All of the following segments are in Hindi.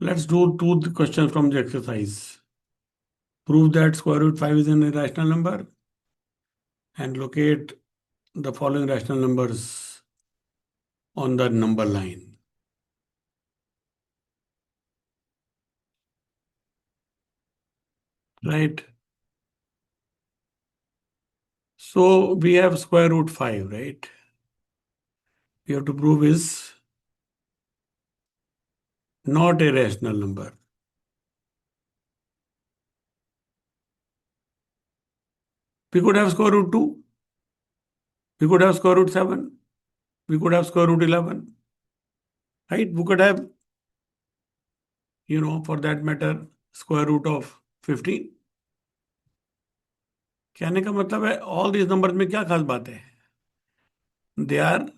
Let's do two questions from the exercise. Prove that square root 5 is an irrational number and locate the following rational numbers on the number line. Right? So we have square root 5, right? We have to prove is not a rational number. We could have square root 2. We could have square root 7. We could have square root 11. Right? We could have, for that matter, square root of 15. कहने का मतलब है ऑल these numbers में क्या खास बात है? They are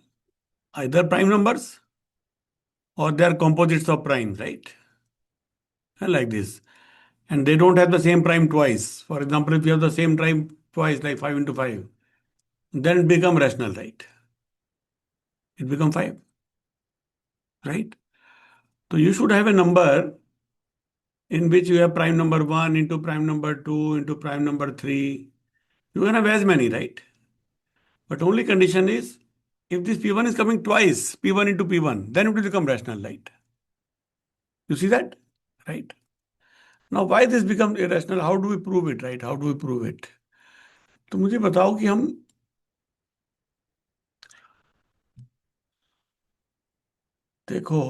either prime numbers or they are composites of primes, right? And like this. And they don't have the same prime twice. For example, if you have the same prime twice, like 5 into 5, then it become rational, right? It become 5, right? So you should have a number in which you have prime number 1 into prime number 2 into prime number 3. You can have as many, right? But only condition is if this P1 is coming twice, P1 into P1, then it will become rational, right? You see that? Right? Now, why this becomes irrational? How do we prove it, right? How do we prove it? तो मुझे बताओ कि हम देखो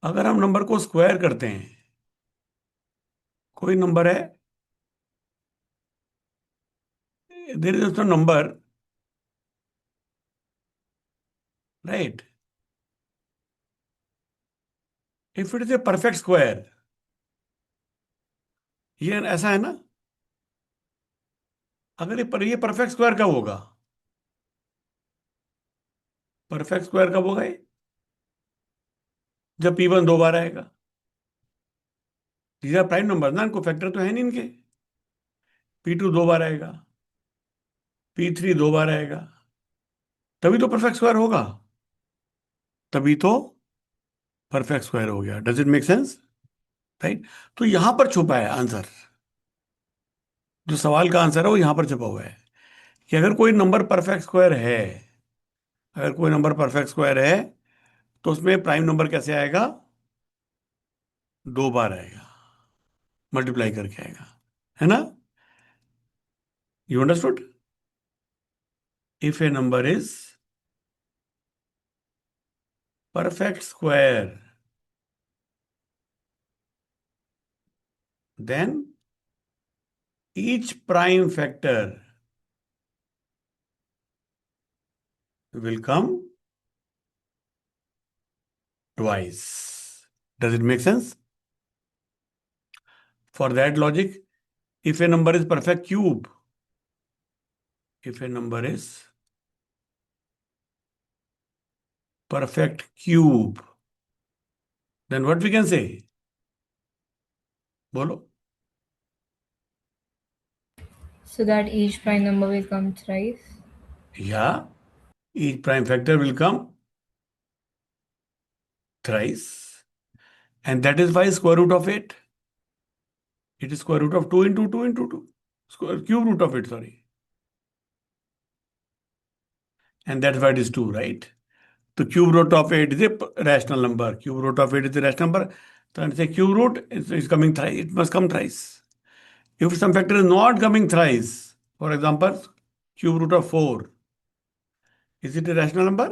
अगर हम नंबर को स्क्वायर करते हैं, कोई नंबर है, there is also number, right? If it is a perfect square, ये ऐसा है ना? अगर ये परफेक्ट स्क्वायर कब होगा? परफेक्ट स्क्वायर कब होगा ये? जब P1 दो बार आएगा। these are प्राइम नंबर ना, इनको फैक्टर तो है नहीं इनके। P2 दो बार आएगा, P3 दो बार आएगा, तभी तो परफेक्ट स्क्वायर होगा। तभी तो परफेक्ट स्क्वायर हो गया। Does it make sense? Right? तो यहां पर छुपा है आंसर। जो सवाल का आंसर है वो यहां पर छुपा हुआ है कि अगर कोई नंबर परफेक्ट स्क्वायर है, अगर कोई नंबर परफेक्ट स्क्वायर है तो उसमें प्राइम नंबर कैसे आएगा? दो बार आएगा, मल्टीप्लाई करके आएगा, है ना? You understood? If a number is perfect square, then each prime factor will come twice. Does it make sense? For that logic, if a number is perfect cube, if a number is perfect cube, then what we can say? Bolo. So that each prime number will come thrice. Yeah, each prime factor will come thrice. And that is why square root of 8. It is square root of 2 into 2 into 2. Square cube root of it, sorry. And that's why it is 2, right? So cube root of 8 is a rational number. Cube root of 8 is a rational number. So when I say cube root, it's coming thrice. It must come thrice. If some factor is not coming thrice, for example, cube root of 4, is it a rational number?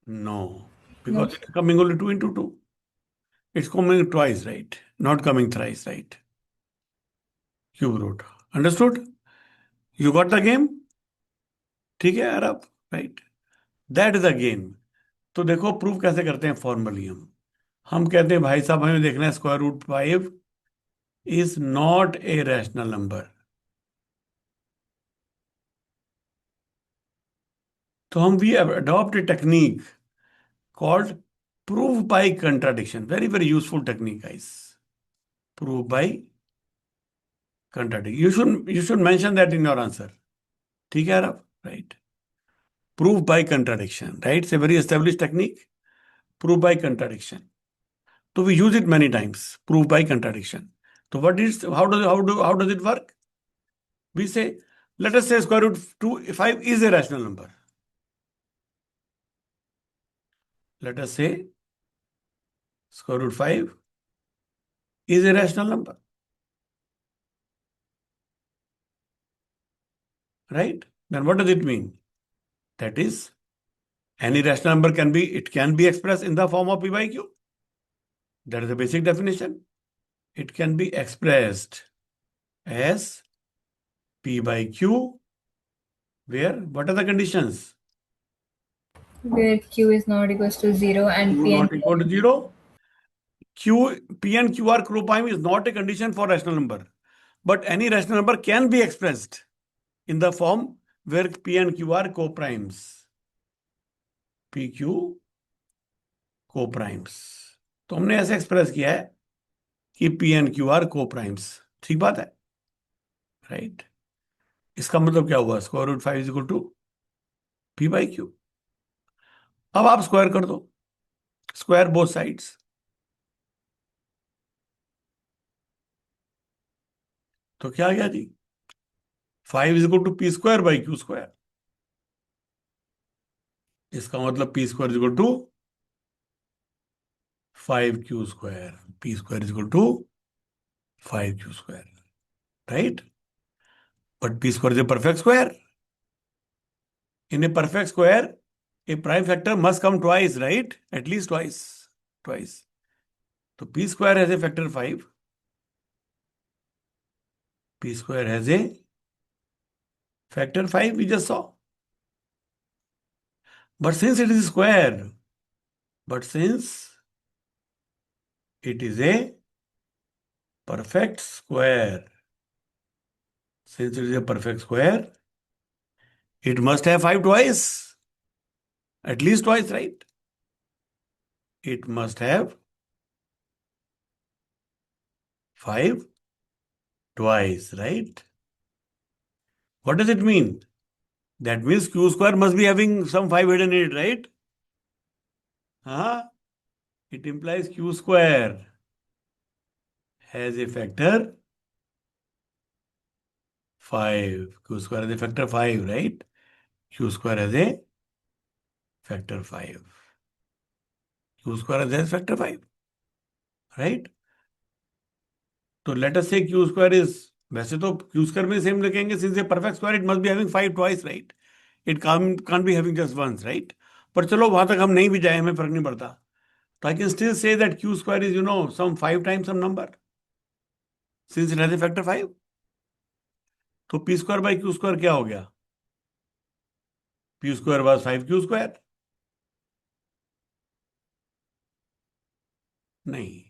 No, because Yes. it's coming only 2 into 2. It's coming twice, right? Not coming thrice, right? Cube root. Understood? You got the game? ठीक है यार आप? Right? That is a game. तो देखो प्रूफ कैसे करते हैं फॉर्मली। हम कहते हैं भाई साहब हमें देखना है square root 5 is not a rational number. तो हम we adopt a technique called proof by contradiction. Very, very useful technique, guys. Proof by contradiction. You should mention that in your answer. ठीक है आप? Right. Proof by contradiction, right? It's a very established technique. Proof by contradiction. So we use it many times. Proof by contradiction. So how does it work? We say, let us say square root 5 is a rational number. Let us say square root 5 is a rational number. Right? Then what does it mean? That is, any rational number can be expressed in the form of p by q. That is the basic definition. It can be expressed as p by q, where what are the conditions? Where Q is not equals to 0 and Q P and not equal to 0. P and Q are coprime is not a condition for rational number. But any rational number can be expressed in the form where P and Q are coprimes. PQ coprimes. तो हमने ऐसे एक्सप्रेस किया है कि P and Q are coprimes. ठीक बात है, राइट? इसका मतलब क्या हुआ? Square root 5 is equal to P by Q. अब आप स्क्वायर कर दो, स्क्वायर बोथ साइड्स. तो क्या आ गया जी? 5 is equal to P square by Q square. इसका मतलब P square is equal to 5q square. P square is equal to 5q square, right? But P square is a perfect square. In a perfect square, a prime factor must come twice, right? At least twice. Twice. So p square has a factor 5. P square has a factor 5, we just saw. But since it is square, since it is a perfect square, since it is a perfect square, it must have 5 twice. At least twice, right? It must have 5 twice, right? What does it mean? That means q square must be having some 5 hidden in it, right? Huh? It implies q square has a factor 5. Q square has a factor 5, right? Q square has a factor 5. Q square has a factor 5, right? तो let us say q square is, वैसे तो q square में सेम लिखेंगे, since a perfect square it must be having 5 twice, right? It can't be having just once, right? पर चलो वहां तक हम नहीं भी जाए, हमें फर्क नहीं पड़ता. तो I can still say that q square is, some 5 times some number, since it has a factor 5. तो p square by q square क्या हो गया? p square was 5q square. नहीं,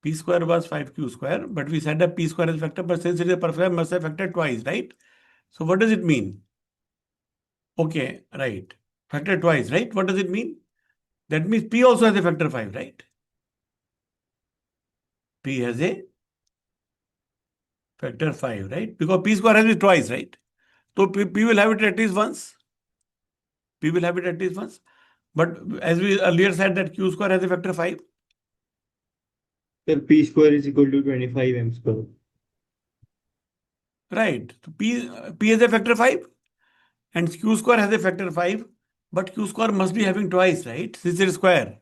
p square was 5q square, but we said that p square is factor, but since it is a perfect, must have factor twice, right? So what does it mean? Okay, right. Factor twice, right? What does it mean? That means p also has a factor 5, right? P has a factor 5, right? Because p square has it twice, right? So p will have it at least once. P will have it at least once. But as we earlier said that q square has a factor 5. Sir, p square is equal to 25 m square. Right. So p has a factor 5 and q square has a factor 5, but q square must be having twice, right? Since it is square.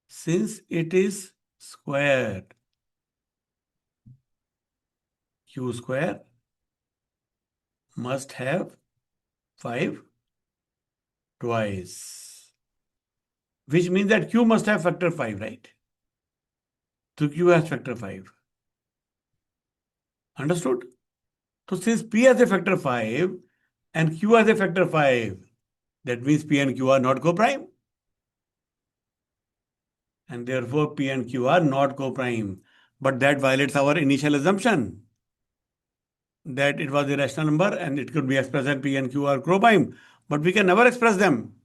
Since it is square, q square must have 5 twice, which means that q must have factor 5, right? So q has factor 5. Understood? So since p has a factor 5 and q has a factor 5, that means p and q are not coprime. And therefore p and q are not coprime. But that violates our initial assumption that it was a rational number and it could be expressed as p and q are coprime. But we can never express them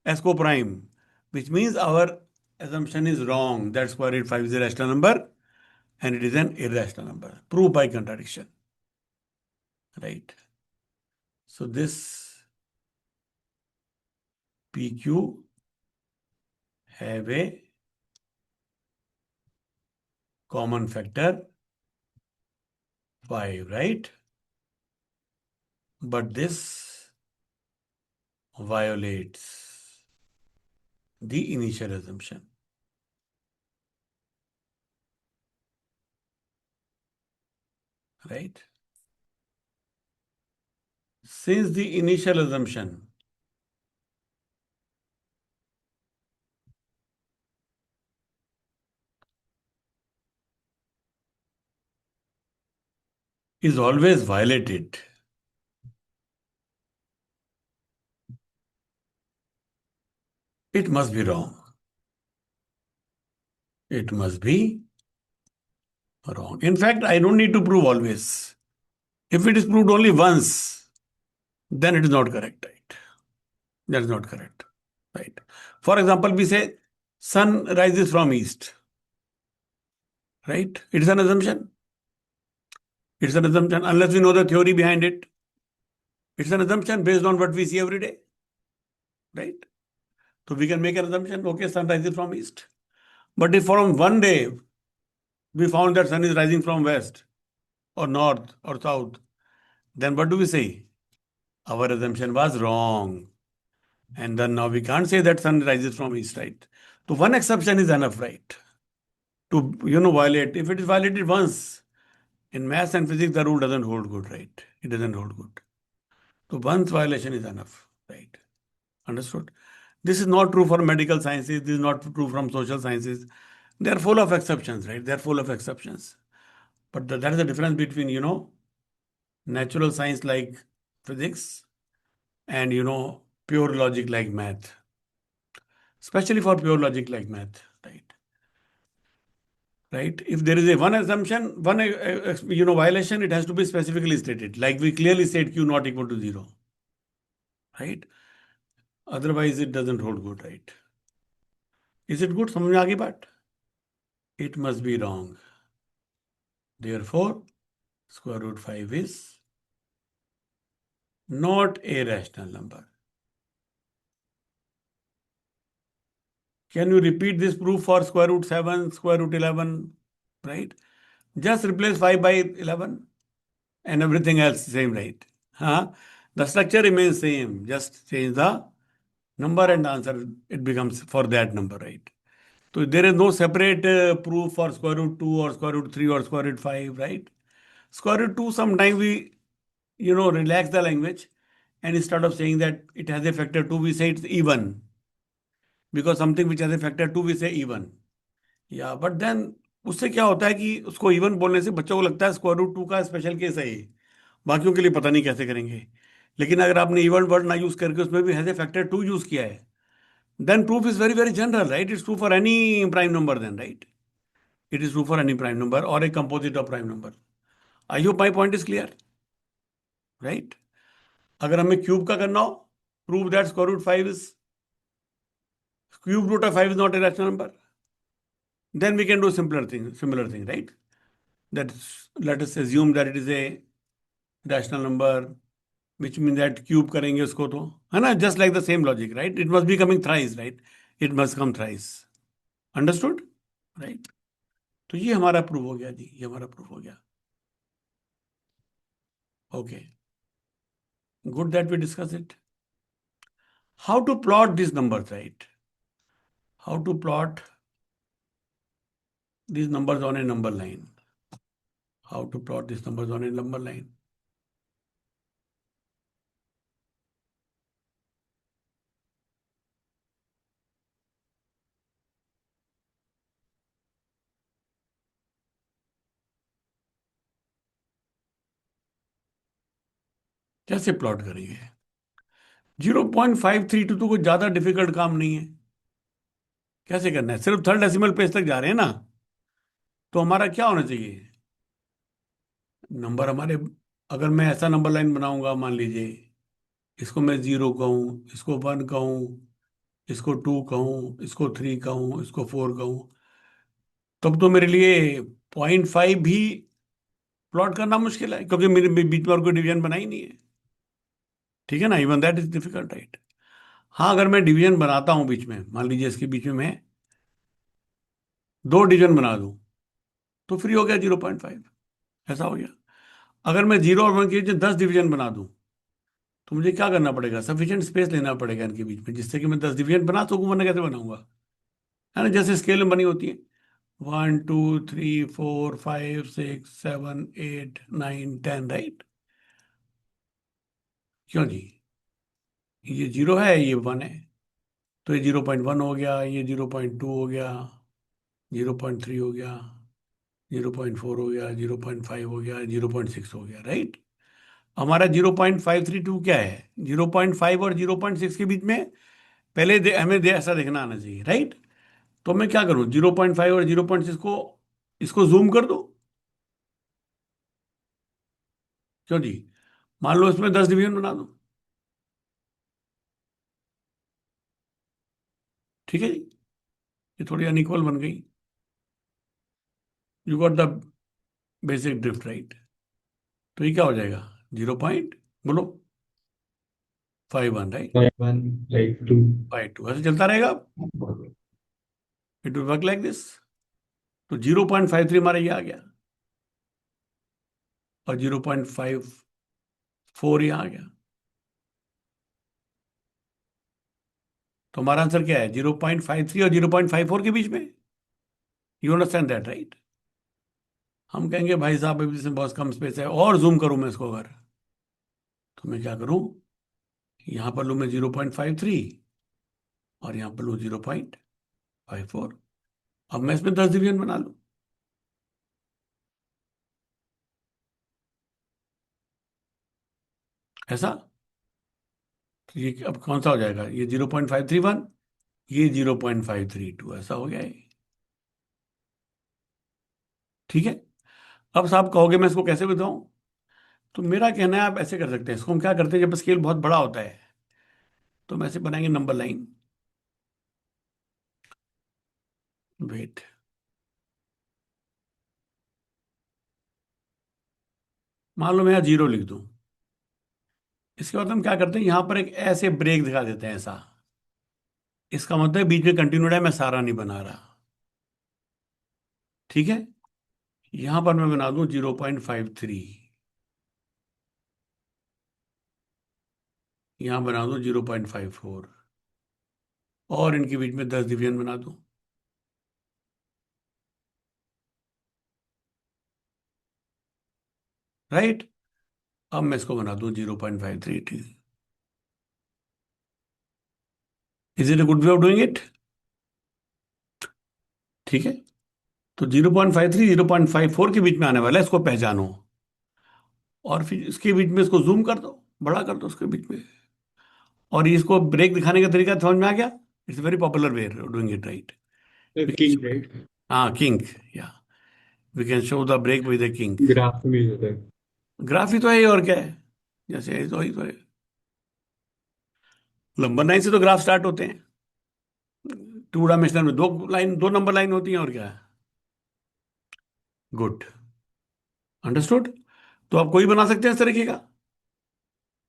as coprime, which means our assumption is wrong. That square root 5 is a rational number and it is an irrational number. Proof by contradiction. Right. So this PQ have a common factor 5, right? But this violates the initial assumption, right? Since the initial assumption is always violated, it must be wrong. It must be wrong. In fact, I don't need to prove always. If it is proved only once, then it is not correct, right? That is not correct, right? For example, we say sun rises from east, right? It is an assumption. It's an assumption unless we know the theory behind it. It's an assumption based on what we see every day, right? So we can make an assumption, okay, sun rises from east. But if from one day we found that sun is rising from west or north or south, then what do we say? Our assumption was wrong. And then now we can't say that sun rises from east, right? So one exception is enough, right? To, violate. If it is violated once, in maths and physics, the rule doesn't hold good, right? It doesn't hold good. So once violation is enough, right? Understood? This is not true for medical sciences. This is not true from social sciences. They are full of exceptions, right? They are full of exceptions. But that is the difference between, natural science like physics and, pure logic like math. Especially for pure logic like math, right? Right? If there is a one assumption, one, violation, it has to be specifically stated. Like we clearly state Q not equal to 0, right? Otherwise, it doesn't hold good, right? Is it good? समझ में आ गई बात? It must be wrong. Therefore, square root 5 is not a rational number. Can you repeat this proof for square root 7, square root 11, right? Just replace 5 by 11 and everything else same, right? Huh? The structure remains same. Just change the number and answer. It becomes for that number, right? So there is no separate proof for square root 2 or square root 3 or square root 5, right? Square root 2, sometimes we, relax the language and instead of saying that it has a factor 2, we say it's even. Because something which has a factor 2, we say even. या बट देन उससे क्या होता है कि उसको इवन बोलने से बच्चों को लगता है स्क्वायर रूट 2 का स्पेशल केस है ये, बाकियों के लिए पता नहीं कैसे करेंगे. लेकिन अगर आपने इवन वर्ड ना यूज करके उसमें भी हैज ए फैक्टर 2 यूज किया है, then proof is very very general, right? It's true for any prime number then, right? It is true for any prime number और a composite of prime number. I hope my point is clear, right? अगर हमें क्यूब का करना हो, prove that square root 5 is cube root of 5 is not a rational number, then we can do similar thing, right? That let us assume that it is a rational number, which means that cube करेंगे उसको तो, है ना? Just like the same logic, right? It must be coming thrice, right? It must come thrice. Understood? Right? तो ये हमारा प्रूफ हो गया जी, ये हमारा प्रूफ हो गया. Okay. Good that we discuss it. How to plot these numbers, right? How to plot these numbers on a number line. How to plot these numbers on a number line. कैसे प्लॉट करेंगे? 0.532 तो कोई ज्यादा डिफिकल्ट काम नहीं है. कैसे करना है? सिर्फ थर्ड डेसिमल प्लेस तक जा रहे हैं ना, तो हमारा क्या होना चाहिए? नंबर हमारे, अगर मैं ऐसा नंबर लाइन बनाऊंगा, मान लीजिए इसको मैं 0 कहूँ, इसको 1 कहूँ, इसको 2 कहूँ, इसको 3 कहूँ, इसको 4 कहूँ, तब तो मेरे लिए 0.5 भी प्लॉट करना मुश्किल है, क्योंकि मेरे बीच में और कोई डिवीजन बना ही नहीं है. ठीक है ना? Even that is difficult, right? हाँ, अगर मैं डिवीजन बनाता हूं बीच में, मान लीजिए इसके बीच में मैं 2 डिवीजन बना दूं, तो फ्री हो गया 0.5, ऐसा हो गया। अगर मैं 0 और 1 के बीच में 10 डिवीजन बना दूं, तो मुझे क्या करना पड़ेगा, सफिशिएंट स्पेस लेना पड़ेगा इनके बीच में, जिससे कि मैं 10 डिवीजन बना सकूं, वरना कैसे बनाऊंगा? है ना, जैसे स्केल में बनी होती है, 1 2 3 4 5 6 7 8 9 10, राइट? क्यों जी? ये 0 है, ये 1 है, तो ये 0.1 हो गया, ये 0.2 हो गया, 0.3 हो गया, 0.4 हो गया, 0.5 हो गया, 0.6 हो गया, राइट? हमारा 0.532 क्या है? 0.5 और 0.6 के बीच में पहले ऐसा देखना आना चाहिए, राइट? तो मैं क्या करूं, 0.5 और 0.6 को, इसको जूम कर दो। क्यों जी? मान लो इसमें 10 डिवीजन बना दो, ठीक है जी? ये थोड़ी अनइक्वल बन गई। You got the basic drift, right? तो ये क्या हो जाएगा? 0. बोलो, 5 1, राइट? 1 5 2 5 2 ऐसे चलता रहेगा, it will work like this. तो 0.53 हमारा ये आ गया, और 0.54 यहाँ आ गया। तो हमारा आंसर क्या है? 0.53 और 0.54 के बीच में। You understand that, right? हम कहेंगे भाई साहब अभी इसमें बहुत कम स्पेस है, और जूम करूं मैं इसको अगर, तो मैं क्या करूं, यहां पर लूं मैं 0.53, और यहां पर लूं 0.54। अब मैं इसमें 10 डिवीजन बना लूं, ऐसा। तो ये अब कौन सा हो जाएगा? ये 0.531, ये 0.532, ऐसा हो गया ये, ठीक है? अब साहब कहोगे मैं इसको कैसे बताऊं? तो मेरा कहना है आप ऐसे कर सकते हैं, इसको हम क्या करते हैं, जब स्केल बहुत बड़ा होता है तो हम ऐसे बनाएंगे नंबर लाइन। वेट, मान लो मैं यहाँ 0 लिख दूं, इसके बाद हम क्या करते हैं, यहां पर एक ऐसे ब्रेक दिखा देते हैं ऐसा। इसका मतलब है बीच में कंटिन्यूड है, मैं सारा नहीं बना रहा, ठीक है? यहां पर मैं बना दूं 0.53, यहां बना दूं 0.54, और इनके बीच में 10 डिवीजन बना दूं, राइट? अब मैं इसको बना दूं 0.533। Is it a good way of doing it? ठीक है। तो 0.53 0.54 के बीच में आने वाला है, इसको पहचानो, और फिर इसके बीच में इसको जूम कर दो, बड़ा कर दो उसके बीच में, और इसको ब्रेक दिखाने का तरीका समझ में आ गया? It's very popular way doing it, right? King, right? हाँ, किंग, या we can show the break with the king. Graph में यूज होता है। ग्राफ ही तो है ये, और क्या है? जैसे है तो ही तो है। नंबर लाइन से तो ग्राफ स्टार्ट होते हैं, 2 डायमेंशनल में दो नंबर लाइन होती हैं, और क्या है? Good, understood. तो आप कोई बना सकते हैं इस तरीके का।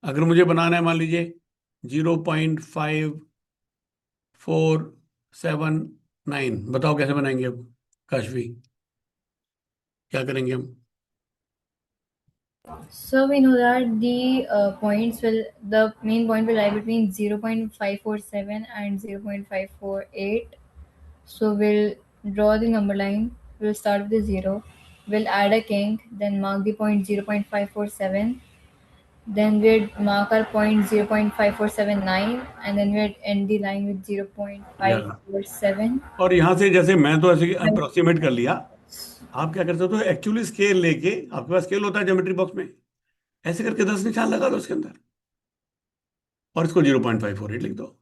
अगर मुझे बनाना है, मान लीजिए 0.5479, बताओ कैसे बनाएंगे अब, काशवी? क्या करेंगे हम? So we know that the main point will lie between 0.547 and 0.548. So we'll draw the number line. We'll start with the 0. We'll add a king, then mark the point 0.547. Then we'd mark our point 0.5479, and then we'd end the line with या 0.547. और यहां से जैसे मैं तो ऐसे अप्रोक्सीमेट कर लिया, आप क्या कर सकते हो, एक्चुअली स्केल लेके, आपके पास स्केल होता है ज्योमेट्री बॉक्स में, ऐसे करके 10 निशान लगा दो उसके अंदर, और इसको 0.548 लिख दो।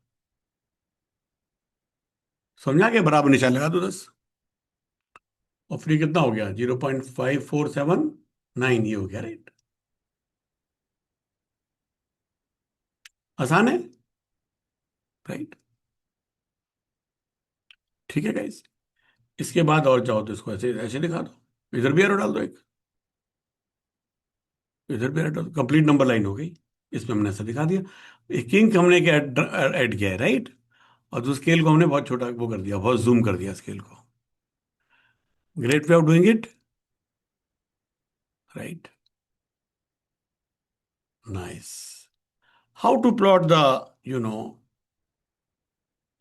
समझा के बराबर निशान लगा दो 10, और फिर ये कितना हो गया? 0.5479, ये हो गया, राइट? आसान है, राइट? ठीक है गाइस। इसके बाद और चाहो तो इसको ऐसे ऐसे दिखा दो, इधर भी एरो डाल दो एक, इधर भी एरो डाल दो, कंप्लीट नंबर लाइन हो गई। इसमें हमने ऐसा दिखा दिया। एक किंग हमने क्या ऐड किया है, राइट? और जो स्केल को हमने बहुत छोटा वो कर दिया, बहुत जूम कर दिया स्केल को. Great way of doing it, right? Nice. How to plot the, you know,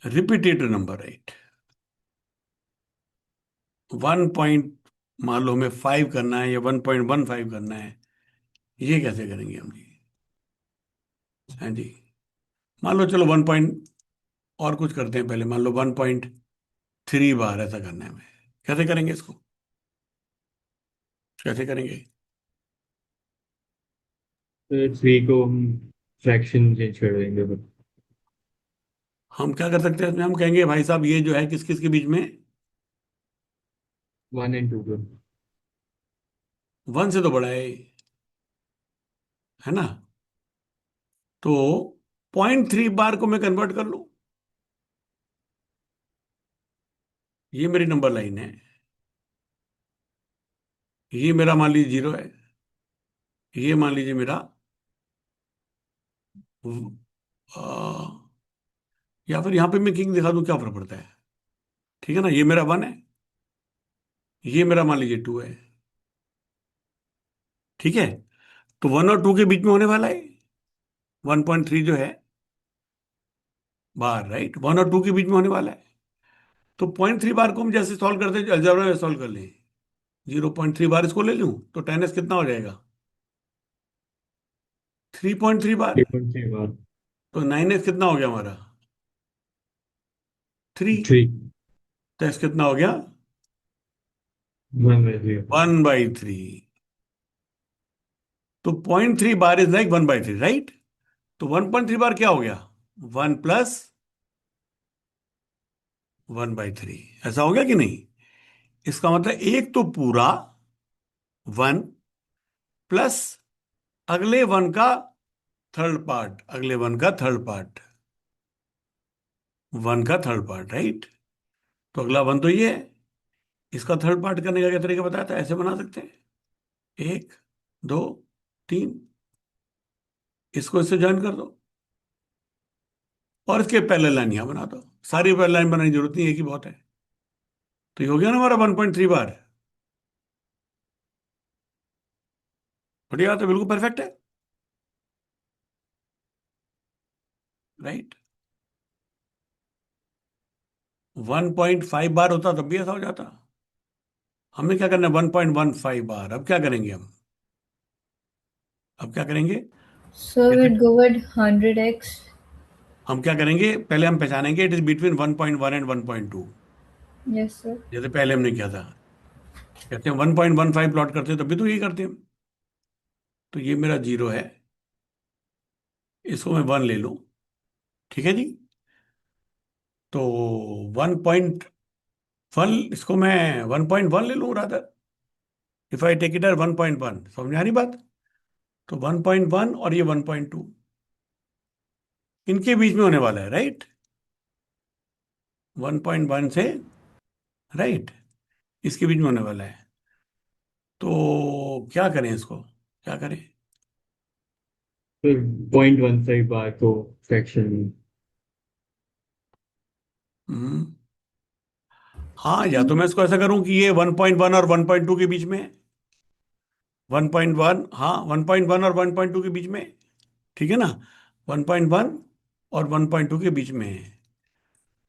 repetitive number, right? 1 point, मान लो हमें 5 करना है या 1.15 करना है, ये कैसे करेंगे हम जी? हाँ जी. मान लो चलो 1 पॉइंट और कुछ करते हैं, पहले मान लो 1.3 बार ऐसा करना है हमें. कैसे करेंगे इसको? कैसे करेंगे? तो 3 को हम फ्रैक्शन चेंज कर देंगे बस। हम क्या कर सकते हैं इसमें? हम कहेंगे भाई साहब ये जो है किस किस के बीच में? 1 और 2 को। 1 से तो बड़ा है ना? तो 0.3 बार को मैं कन्वर्ट कर लूं, ये मेरी नंबर लाइन है. ये मेरा मान लीजिए 0 है. ये मान लीजिए मेरा आ, या फिर यहां पे मैं किंग दिखा दूं, क्या फर्क पड़ता है? ठीक है ना, ये मेरा 1 है, ये मेरा मान लीजिए 2 है. ठीक है. तो 1 और 2 के बीच में होने वाला है 1.3 जो है बार, राइट? 1 और 2 के बीच में होने वाला है. तो 0.3 बार को हम जैसे सॉल्व करते हैं अलजेब्रा में सॉल्व कर लें. 0.3 बार इसको ले लूं तो 10s कितना हो जाएगा? 3.3 बार. 3.3 बार। तो 9s कितना हो गया हमारा? 3. 3। तो s कितना हो गया? 1/3। 1/3. तो 0.3 बार इज लाइक 1/3, राइट? तो 1.3 बार क्या हो गया? 1 + 1/3. ऐसा हो गया कि नहीं? इसका मतलब एक तो पूरा 1 प्लस अगले 1 का थर्ड पार्ट, अगले 1 का थर्ड पार्ट, 1 का थर्ड पार्ट, राइट? तो अगला 1 तो ये है. इसका थर्ड पार्ट करने का क्या तरीका बताया था? ऐसे बना सकते हैं, 1 2 3, इसको इससे ज्वाइन कर दो और इसके पैरेलल लाइन यहां बना दो. सारी पैरेलल लाइन बनाने की जरूरत नहीं है, एक ही बहुत है. तो ये हो गया ना हमारा 1.3 बार. बढ़िया बात है, बिल्कुल परफेक्ट है, राइट? 1.5 बार होता तब भी ऐसा हो जाता. हमें क्या करना है? 1.15 बार. अब क्या करेंगे हम? अब क्या करेंगे? So we'd go with 100x. हम क्या करेंगे? पहले हम पहचानेंगे it is between 1.1 and 1.2, Yes, sir. जैसे पहले हमने किया था. कहते हैं 1.15 प्लॉट करते हैं तब भी तो यही करते हैं हम. तो ये मेरा 0 है, इसको मैं 1 ले लूं. ठीक है जी. तो 1.1, इसको मैं 1.1 ले लूं rather, if I take it at 1.1. समझ में आ रही बात? तो 1.1 और ये 1.2 इनके बीच में होने वाला है, राइट? 1.1 से, राइट, इसके बीच में होने वाला है. तो क्या करें इसको? क्या करें? फिर 0.15 बार को फ्रैक्शन में। हम्म. हाँ, या तो मैं इसको ऐसा करूं कि ये 1.1 और 1.2 के बीच में है. 1.1, हाँ, 1.1 और 1.2 के बीच में है. ठीक है ना? 1.1 और 1.2 के बीच में है.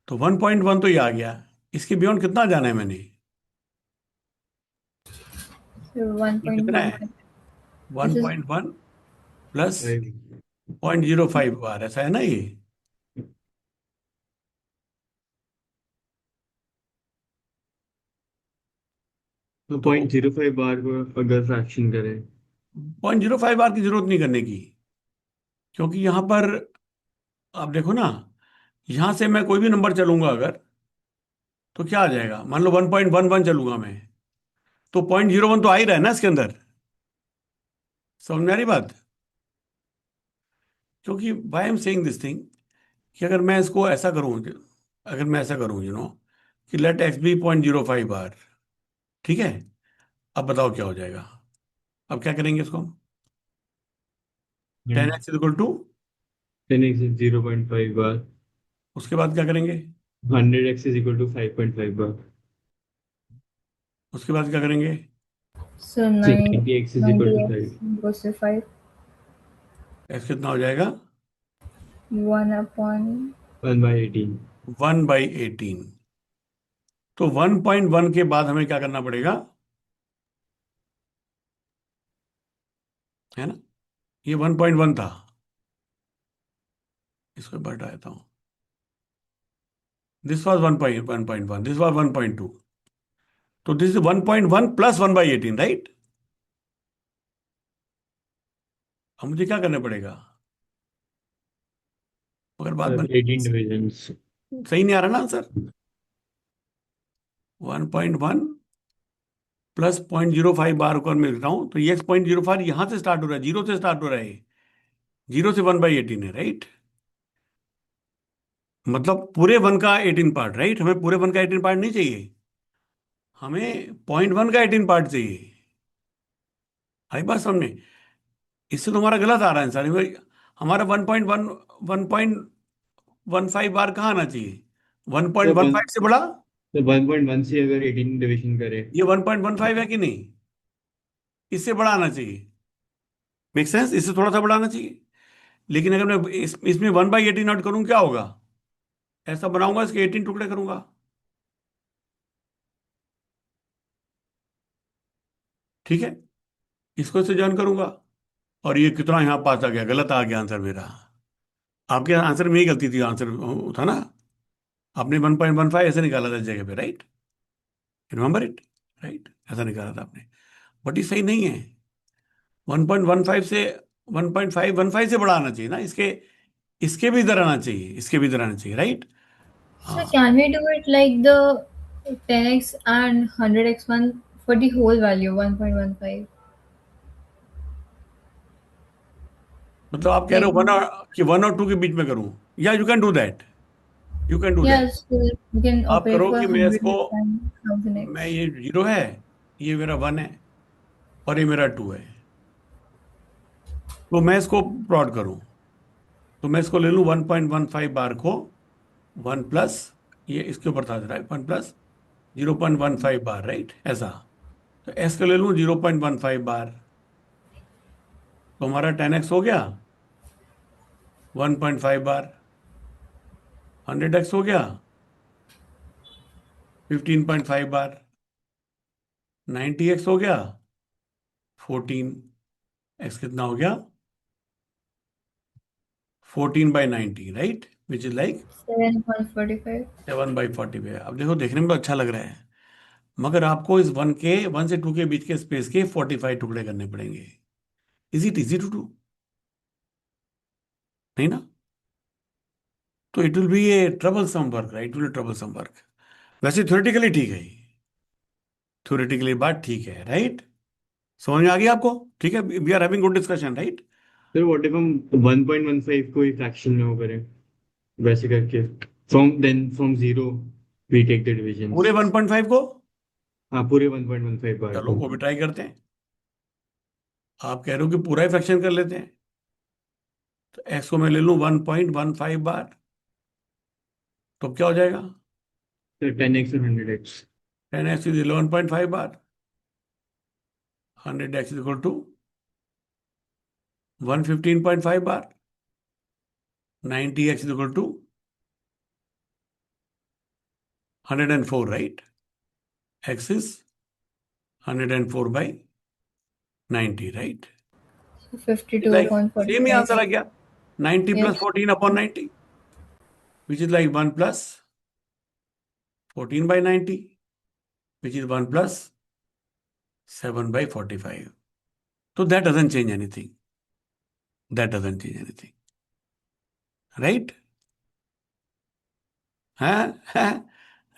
तो 1.1 तो ये आ गया. इसके बियॉन्ड कितना जाना है मैंने? So ये कितना है? 1.11. This is 1.1 plus 5। 0.05 बार, ऐसा है ना ये? तो तो 0.05 बार को अगर फ्रैक्शन करें। 0.05 बार की जरूरत नहीं करने की, क्योंकि यहां पर आप देखो ना, यहां से मैं कोई भी नंबर चलूंगा अगर, तो क्या आ जाएगा? मान लो 1.11 चलूंगा मैं, तो 0.01 तो आ ही रहा है ना इसके अंदर. समझ में आ रही बात? क्योंकि why am saying this thing, कि अगर मैं इसको ऐसा करूं, अगर मैं ऐसा करूं, कि लेट एक्स बी 0.05 बार. ठीक है. अब बताओ क्या हो जाएगा? अब क्या करेंगे इसको हम? 10x is equal to 10x is 0.5 bar. उसके बाद क्या करेंगे? 100x is equal to 5.5 bar. उसके बाद क्या करेंगे? So So 90x is equal to 90x 5. goes to 5. x कितना हो जाएगा? 1 upon 1 by 18. 1/18। तो 1.1 के बाद हमें क्या करना पड़ेगा? है ना, ये 1.1 था, इसको बढ़ा देता हूं। दिस वॉज 1.1, दिस वॉज 1.2, तो दिस इज 1.1 प्लस 1/18, राइट? अब मुझे क्या करना पड़ेगा? अगर बात बन 18 divisions. सही नहीं आ रहा ना आंसर। 1.1 प्लस 0.05 बार को मैं लिख रहा हूं, तो ये 0.05 यहां से स्टार्ट हो रहा है, जीरो से स्टार्ट हो रहा है, जीरो से 1/18 है, राइट? मतलब पूरे 1 का 18 पार्ट, राइट? हमें पूरे 1 का 18 पार्ट नहीं चाहिए, हमें 0.1 का 18 पार्ट चाहिए। आई बात समझे? इससे तो हमारा गलत आ रहा है आंसर। हमारा 1.1 1.15 बार कहाँ आना चाहिए? तो 1.15 से बड़ा। 1.1 से अगर 18 डिविजन करें ये 1.15 है कि नहीं? इससे बड़ा आना चाहिए। Make sense? इससे थोड़ा सा बड़ा आना चाहिए। लेकिन अगर मैं इसमें 1/18 नॉट करूं, क्या होगा? ऐसा बनाऊंगा, इसके 18 टुकड़े करूंगा, ठीक है? इसको इससे ज्वाइन करूंगा, और ये कितना यहां पास आ गया, गलत आ गया आंसर मेरा। आपके आंसर में ही गलती थी, आंसर था ना, आपने 1.15 ऐसे निकाला था इस जगह पे, राइट? Remember it, right? ऐसा निकाला था आपने, बट ये सही नहीं है। 1.15 से 1.515 से बड़ा आना चाहिए ना, इसके इसके भी इधर आना चाहिए, इसके भी इधर आना चाहिए, राइट? So हाँ, can we do it like the 10x and 100x one for the whole value 1.15? मतलब आप कह रहे Like, हो वन और टू के बीच में करूं? या you can do that, you can do that. yeah, so we can आप operate करो for कि मैं 100 इसको, and मैं 1000x. ये जीरो है, ये मेरा वन है, और ये मेरा टू है, तो मैं इसको प्लॉट करूं, तो मैं इसको ले लूं 1.15 बार को, वन प्लस, ये इसके ऊपर था, राइट? 1 प्लस 0.15 बार, राइट? ऐसा, तो एस को ले लूं 0.15 बार, तो हमारा 10x हो गया 1.5 बार, 100x हो गया 15.5 बार, 90x हो गया 14x, कितना हो गया? 14/90, राइट? Which is like 7.45. 7/45। अब देखो, देखने में तो अच्छा लग रहा है, मगर आपको इस वन से टू के बीच के स्पेस के 45 टुकड़े करने पड़ेंगे। Is it easy to do? नहीं ना? तो it will be a troublesome work, right? Will troublesome work. वैसे थ्योरेटिकली ठीक है, थ्योरेटिकली बात ठीक है, राइट? समझ में आ गई आपको? ठीक है, we are having good discussion, right? फिर व्हाट इफ हम 1.15 को एक फ्रैक्शन में वो करें वैसे करके from zero we take the पूरे डिविजन्स। 1.5 को? हाँ पूरे 1.15 बार चलो को। वो भी ट्राई करते हैं। आप कह रहे हो कि पूरा ही फ्रैक्शन कर लेते हैं, तो एक्स को मैं ले लूं 1.15 बार, तो अब क्या हो जाएगा? तो 10x और 100x। 10x इज 11.5 बार, 100x इज इक्वल टू 115.5 बार, 90x is equal to 104, right? x is 104/90, right? So like same ही 52.45. आंसर आ गया, 90 plus Yes. 14/90, which is like 1 plus 14/90, which is 1 plus 7/45। तो that doesn't change anything, that doesn't change anything, right? हाँ,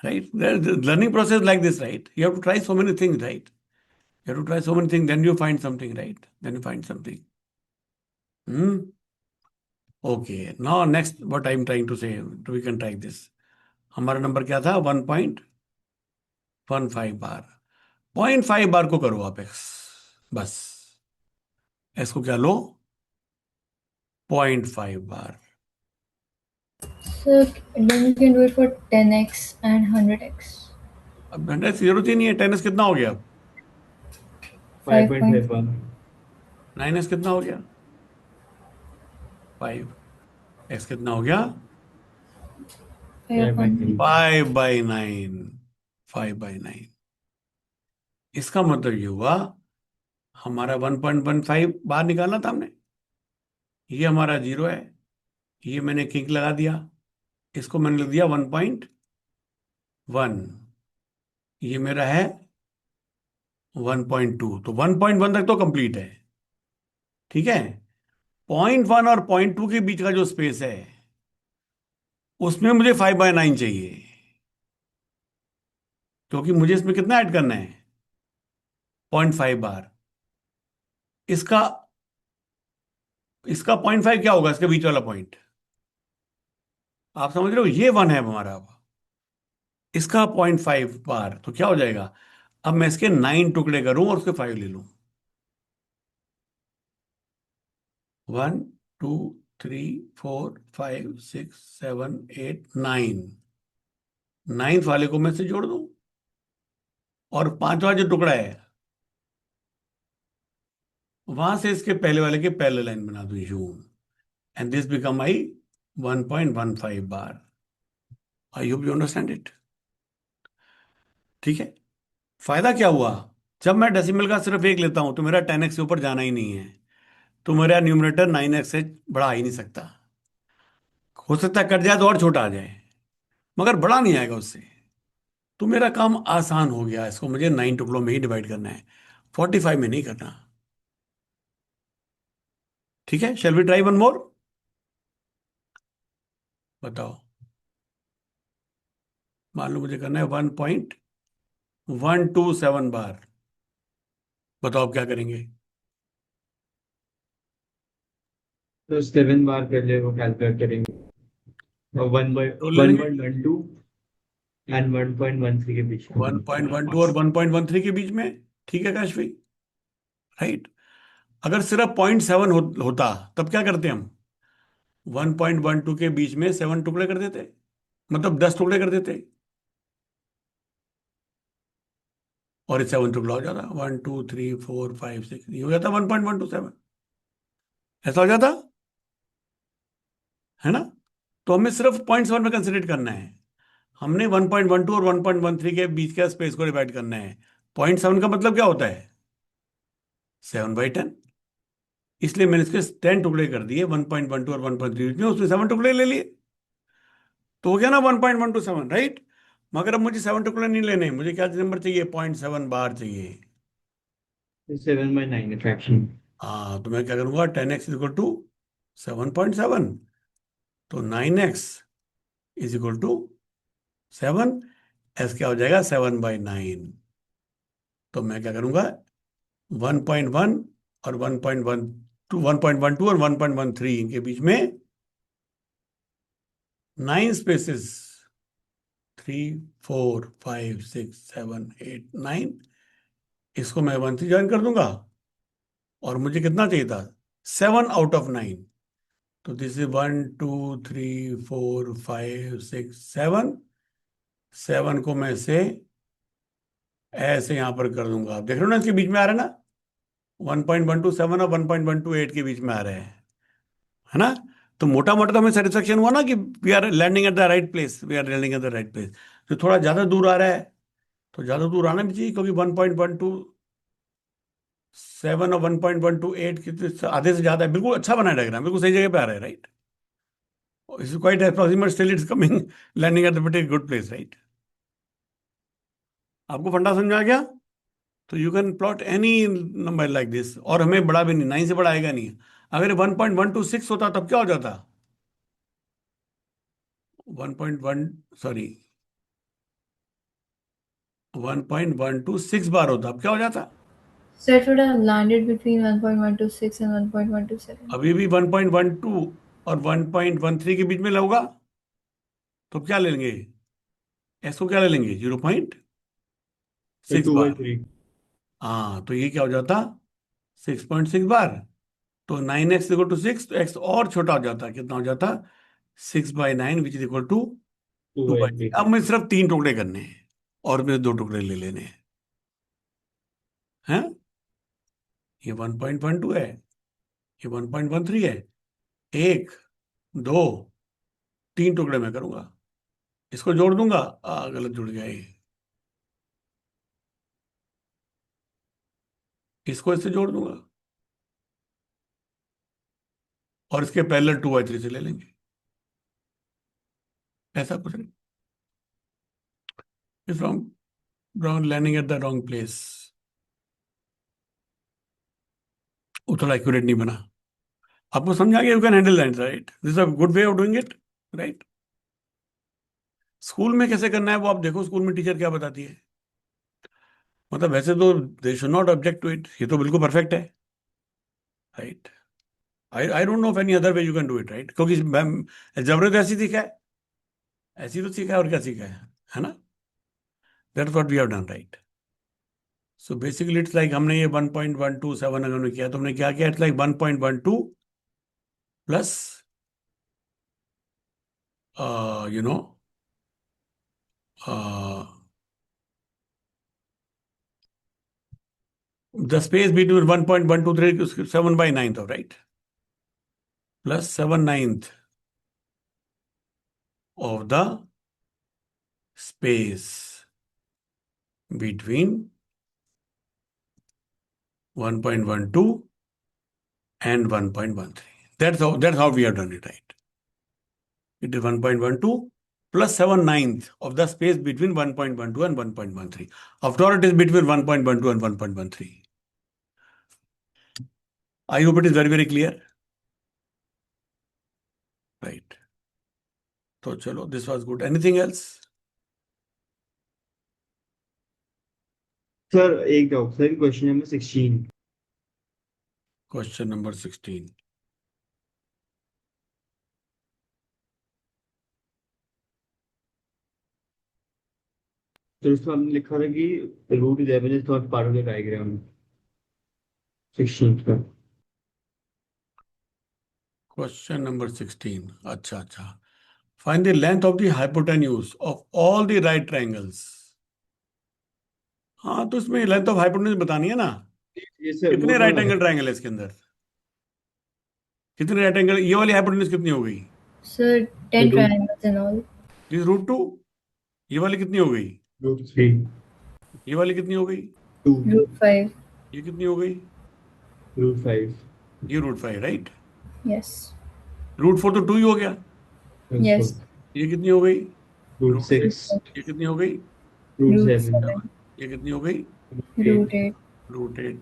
right? The learning process like this, right? You have to try so many things, right? You have to try so many things, then you find something, right? Then you find something. Hmm. Okay. Now next, what I'm trying to say, we can try this. हमारा नंबर क्या था? 1.15 बार। 0.5 बार को करो आप एक्स, बस। एक्स को क्या लो? 0.5 बार। So then you can do it for 10x and 100x. अब 100 जरूरत ही नहीं है। 10s कितना हो गया? 5.5. 5.51. 9s कितना हो गया? 5x कितना हो गया? 5.9. 5/9। 5/9। इसका मतलब ये हुआ, हमारा 1.15 बाहर निकालना था हमने। ये हमारा 0 है, ये मैंने किंक लगा दिया, इसको मैंने लिख दिया 1.1। ये मेरा है 1.2, तो 1.1 तक तो कंप्लीट है। ठीक है। 0.1 और 0.2 के बीच का जो स्पेस है, उसमें मुझे 5/9 चाहिए, क्योंकि मुझे इसमें कितना ऐड करना है? 0.5 बार। इसका इसका 0.5 क्या होगा, इसके बीच वाला पॉइंट? आप समझ रहे हो, ये 1 है हमारा। अब इसका 0.5 बार तो क्या हो जाएगा? अब मैं इसके 9 टुकड़े करूं और उसके 5 ले लूं। 1 2 3 4 5 6 7 8 9। 9th वाले को मैं से जोड़ दूं, और पांचवा जो टुकड़ा है, वहां से इसके पहले वाले के पहले लाइन बना दूं, यूं। And this become I 1.15 bar. I hope you understand it. ठीक है। फायदा क्या हुआ? जब मैं डेसिमल का सिर्फ एक लेता हूं तो मेरा 10x से ऊपर जाना ही नहीं है, तो मेरा न्यूमरेटर 9x से बड़ा आ ही नहीं सकता। हो सकता है कट जाए तो और छोटा आ जाए, मगर बड़ा नहीं आएगा उससे। तो मेरा काम आसान हो गया, इसको मुझे 9 टुकड़ों में ही डिवाइड करना है, 45 में नहीं करना। ठीक है, shall we try one more? बताओ। मान लो मुझे करना है 1.127 बार। बताओ आप क्या करेंगे? तो 7 बार पहले वो कैलकुलेट करेंगे, और वन बाई तो ले वन लेंगे पॉइंट वन टू एंड 1.13 के बीच में। 1.12 और 1.13 के बीच में। ठीक है काशवी, राइट। अगर सिर्फ 0.7 होता, तब क्या करते हम? 1.12 के बीच में 7 टुकड़े कर देते, मतलब 10 टुकड़े कर देते, और 7 टुकड़ा हो जाता। 1 2 3 4 5 6, ये हो जाता 1.127। ऐसा हो जाता है ना? तो हमें सिर्फ 0.7 में कंसिडर करना है। हमने 1.12 और 1.13 के बीच के स्पेस को डिवाइड करना है। 0.7 का मतलब क्या होता है? 7/10। इसलिए मैंने इसके 10 टुकड़े कर दिए, 1.12 और 1.3 में, उसमें 7 टुकड़े ले लिए, तो हो गया ना 1.127, राइट। मगर अब मुझे 7 टुकड़े नहीं लेने, मुझे क्या नंबर चाहिए? 0.7 बार चाहिए। 7/9 फ्रैक्शन। हाँ, तो मैं क्या करूंगा? 10x इज इक्वल टू 7.7, तो 9x is equal to 7। S क्या हो जाएगा? 7/9। तो मैं क्या करूंगा? 1.1 और 1.12 और 1.13, इनके बीच में 9 स्पेसेस, 3 4 5 6 7 8 9। इसको मैं 1 से ज्वाइन कर दूंगा, और मुझे कितना चाहिए था? 7/9। तो दिस इज 1 2 3 4 5 6 7। 7 को मैं से ऐसे यहां पर कर दूंगा। आप देख रहे हो ना, इसके बीच में आ रहा है ना, 1.127 और 1.128 के बीच में आ रहे हैं, है ना? तो मोटा मोटा तो हमें सेटिस्फेक्शन हुआ ना कि we are landing at the right place, we are landing at the right place. जो थोड़ा ज्यादा दूर आ रहा है, तो ज्यादा दूर आना भी चाहिए, क्योंकि 1.127 और 1.128 की तो आधे से ज्यादा है। बिल्कुल अच्छा बना है डायग्राम, बिल्कुल सही जगह पे आ रहा है, right. It's quite approximate, still it's coming, landing at the very good place, right. आपको फंडा समझ में आ गया? तो you can plot any number like this, और हमें बड़ा भी नहीं, 9 से बड़ा आएगा नहीं। अगर 1.126 होता तब क्या हो जाता? 1.1, सॉरी, 1.126 बार होता, अब क्या हो जाता? So it would have landed between 1.126 and 1.127. अभी भी 1.12 और 1.13 के बीच में होगा, तो अब क्या ले लेंगे? एस को क्या ले लेंगे? 0.6 बार। 2/3। हाँ, तो ये क्या हो जाता? 6.6 बार। तो 9x इक्वल टू 6, तो x और छोटा हो जाता, कितना हो जाता? 6/9 which is equal to two 2/3। अब मुझे सिर्फ 3 टुकड़े करने हैं और मुझे 2 टुकड़े ले लेने हैं। ये 1.12 है, ये 1.13 है। एक, दो, 3 टुकड़े मैं करूंगा। इसको जोड़ दूंगा, गलत जुड़ गया ये। इसको इससे जोड़ दूंगा और इसके पैरेलल 2/3 से ले लेंगे। ऐसा कुछ नहीं। Is wrong, wrong landing at the wrong place. वो थोड़ा एक्यूरेट नहीं बना। आपको समझा गया? You can handle that, right? This a good way of doing it, right? School में कैसे करना है वो आप देखो, स्कूल में टीचर क्या बताती है। मतलब वैसे तो they should not object to it, ये तो बिल्कुल परफेक्ट है, right? I don't know of any other way you can do it, right? क्योंकि जबरदस्त ऐसी सीखा है, ऐसी तो सीखा है, और क्या सीखा है ना? That's what we have done, right? So basically it's like हमने ये 1.127 अगर हमने किया तो हमने क्या किया? It's like 1.12 plus you know the space between 1.123 7/9 था, right? Plus 7/9 of the space between 1.12 and 1.13. That's how we have done it, right? It is 1.12 plus 7/9 of the space between 1.12 and 1.13. After all, it is between 1.12 and 1.13. I hope it is very, very clear. Right. So, chalo, this was good. Anything else? Sir एक doubt sir, question number 16। Question number 16. तो उसमें हमने लिखा था कि √11 is not part of the diagram 16 का। Question number 16. अच्छा अच्छा. Find the length of the hypotenuse of all the right triangles. हाँ, तो इसमें लेंथ ऑफ हाइपोटेन्यूज बतानी है ना। ये सर वो कितने तो राइट एंगल ट्रायंगल है इसके अंदर? कितने राइट एंगल? ये वाली हाइपोटेन्यूज कितनी हो गई? Sir, 10 triangles and all. This √2। ये वाली कितनी हो गई? √3 ये वाली कितनी हो गई? 2 √5. ये कितनी हो गई? √5 ये √5, राइट? Yes. √4 तो 2 ही हो गया। Yes. ये कितनी हो गई? √6 ये कितनी हो गई? √7 √7. ये कितनी हो गई? √8. √8।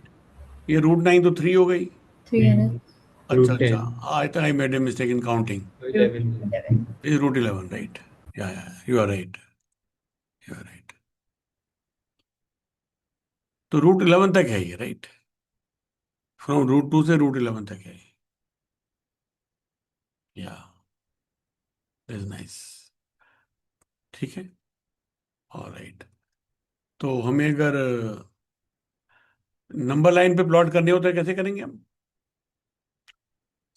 ये √9 तो 3 हो गई। 3 and अच्छा अच्छा, √10 I think I made a mistake in counting. 11 11. Is √11, right? या you are right, you are right. तो √11 तक है ये, राइट? फ्रॉम √2 से √11 तक है ये। या इज नाइस, ठीक है, ऑलराइट। तो हमें अगर नंबर लाइन पे प्लॉट करने होते हैं कैसे करेंगे हम?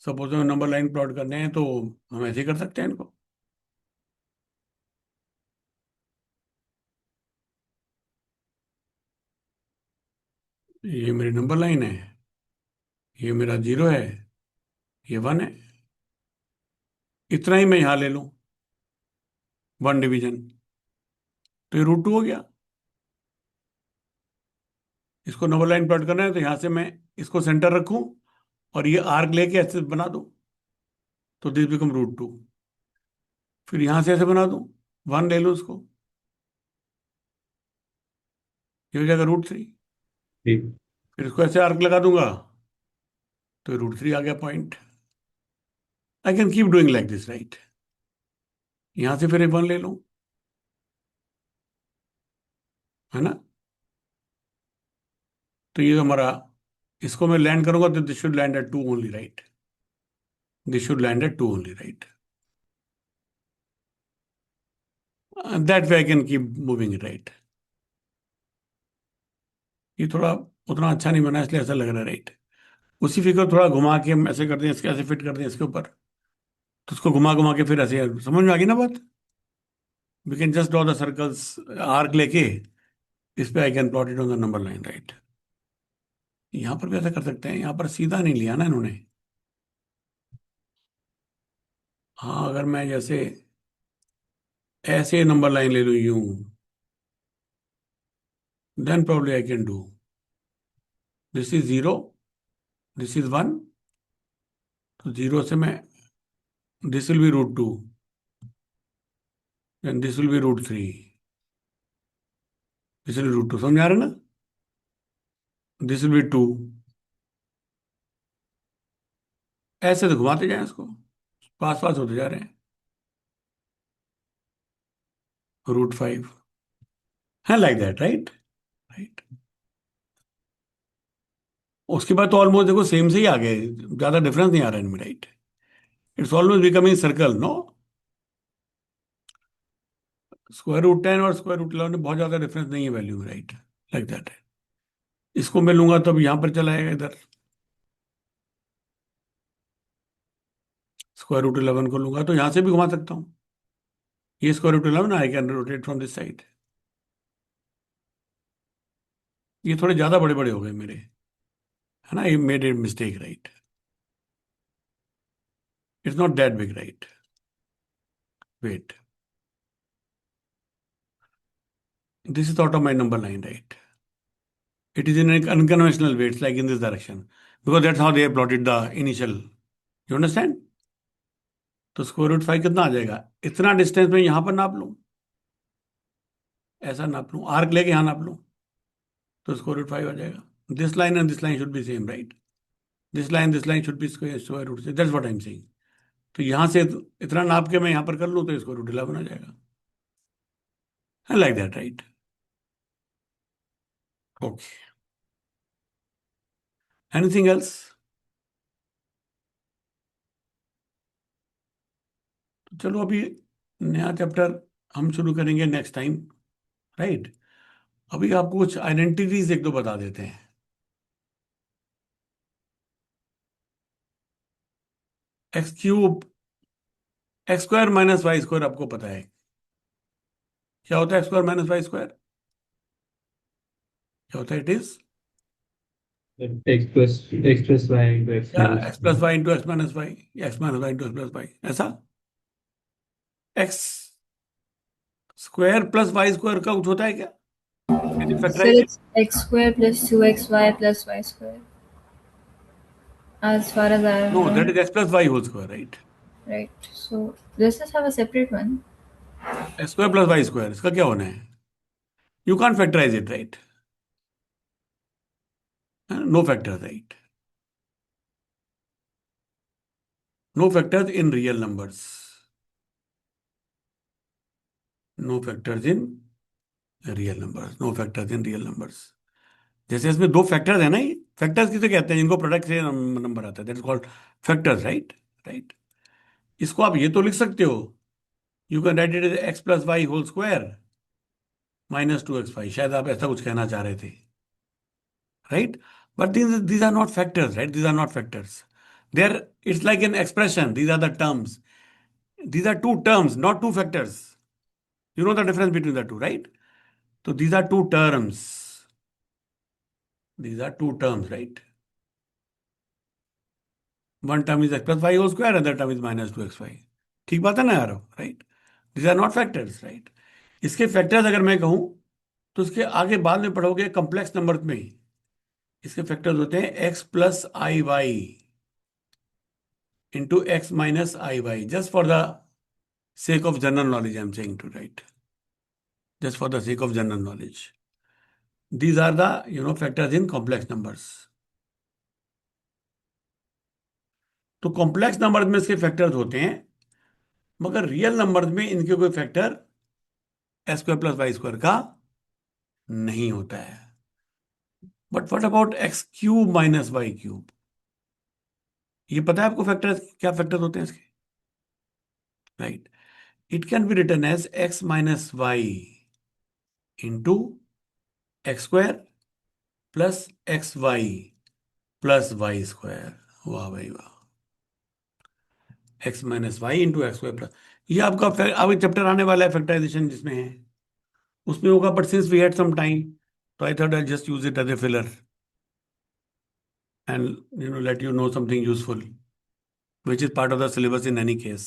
सपोज हमें नंबर लाइन प्लॉट करने हैं तो हम ऐसे ही कर सकते हैं इनको। ये मेरी नंबर लाइन है, ये मेरा 0 है, ये 1 है। इतना ही मैं यहां ले लूं, 1 डिवीजन, तो ये √2 हो गया। इसको नंबर लाइन प्लॉट करना है तो यहां से मैं इसको सेंटर रखूं और ये आर्क लेके ऐसे बना दूं, तो दिस बिकम √2। फिर यहां से ऐसे बना दूं, 1 ले लूं उसको, ये हो जाएगा √3। ठीक। फिर इसको ऐसे आर्क लगा दूंगा तो √3 आ गया point. I can keep doing like this, right? यहां से फिर एक 1 ले लूं, है ना? तो ये हमारा, इसको मैं लैंड करूंगा तो this should land at 2 only, right? This should land at 2 only, right? That way I can keep moving it, right? ये थोड़ा उतना अच्छा नहीं बना इसलिए ऐसा लग रहा है, राइट? उसी फिगर थोड़ा घुमा के हम ऐसे कर दें, इसके ऐसे फिट कर दें इसके ऊपर, तो उसको घुमा घुमा के फिर ऐसे समझ में आ गई ना बात. We can just draw the circles, arc लेके इस पे I can plot it on the number line, right. यहां पर भी ऐसा कर सकते हैं, यहां पर सीधा नहीं लिया ना इन्होंने. हाँ, अगर मैं जैसे ऐसे नंबर लाइन ले लूं यूं, then probably I can do this is zero, this is one. तो जीरो से मैं, this will be root two, then this will be root three, this will root two. समझ आ रहा है ना. This will be two. ऐसे तो घुमाते जाए इसको, पास पास होते जा रहे हैं. रूट फाइव है, लाइक दैट, राइट. राइट. उसके बाद तो ऑलमोस्ट देखो सेम से ही आ गए, ज्यादा डिफरेंस नहीं आ रहा है इनमें, right. It's almost becoming circle, no. Square root 10 और स्क्वायर रूट 11 में बहुत ज्यादा डिफरेंस नहीं है वैल्यू में, राइट. लाइक दैट है. इसको मैं लूंगा तो अब यहां पर चला आएगा इधर. स्क्वायर रूट 11 को लूंगा तो यहां से भी घुमा सकता हूँ. ये square root 11 I can rotate from this side. ये थोड़े ज्यादा बड़े बड़े हो गए मेरे, है ना. ये made a mistake, right. It's not that big, right. Wait, this is out of my number line, right. It is in an unconventional way. It's like in this direction. Because that's how they have plotted the initial. You understand? तो स्क्वायर रूट फाइव कितना आ जाएगा, इतना डिस्टेंस में यहां पर नाप लूं, ऐसा नाप लूं, आर्क लेके यहां नाप लूं, तो स्क्वायर रूट फाइव आ जाएगा. This line and this line should be same, right. This line should be square root से. That's what I am saying. तो यहां से इतना नाप के मैं यहां पर कर लूं तो स्क्वायर रूट 11 आ जाएगा. Like that, right. Okay. Anything else. चलो अभी नया चैप्टर हम शुरू करेंगे नेक्स्ट टाइम, राइट. अभी आपको कुछ आइडेंटिटीज एक दो बता देते हैं. X cube, x square minus y square आपको पता है क्या होता है. X square minus y square क्या होता है. It is x plus y into x या minus x plus y into x minus y, x minus y into x plus y, ऐसा. X square plus y square का कुछ होता है क्या. So factorise. it's x square plus 2xy plus y square. As far as I know, know, that is x plus y whole square, right. right? So let's just have a separate one. X square plus y square, इसका क्या होना है. You can't factorise it, right. No factor, right. No factors in real numbers. No factors in real numbers. No factors in real numbers. जैसे इसमें दो फैक्टर्स है ना, ये फैक्टर्स किसे कहते हैं जिनको प्रोडक्ट से नंबर आता है, that is called factors, right. Right. इसको आप ये तो लिख सकते हो, you can write it as x plus y whole square minus two x y. शायद आप ऐसा कुछ कहना चाह रहे थे, right. But these are not factors, right. these are not factors. They are, it's like an expression. these are the terms. these are two terms, not two factors. You know the difference between the two, right? So these are two terms. These are two terms, right? One term is x plus y whole square, other term is minus 2xy. ठीक बात है ना यार, right. These are not factors, right? इसके फैक्टर्स अगर मैं कहूं तो उसके आगे बाद में पढ़ोगे कॉम्प्लेक्स नंबर में. इसके फैक्टर्स होते हैं x plus i y into x minus i y. Just for the sake of general knowledge, I'm saying to write. Just for the sake of general knowledge. These are the, factors in complex numbers. तो कॉम्प्लेक्स नंबर्स में इसके फैक्टर्स होते हैं, मगर रियल नंबर्स में इनके कोई factor x square plus y square का नहीं होता है. But what about x cube minus y cube. ये पता है आपको फैक्टर्स क्या फैक्टर्स होते हैं इसके, right. It can be written as x minus y into x square plus x y plus y square. वाह भाई वाह. X minus y into x y plus. ये आपका आगे चैप्टर आने वाला है फैक्टराइजेशन जिसमें है, उसमें होगा, but since we had some time तो I thought I just use it as a filler and let you know something useful which is part of the syllabus in any case.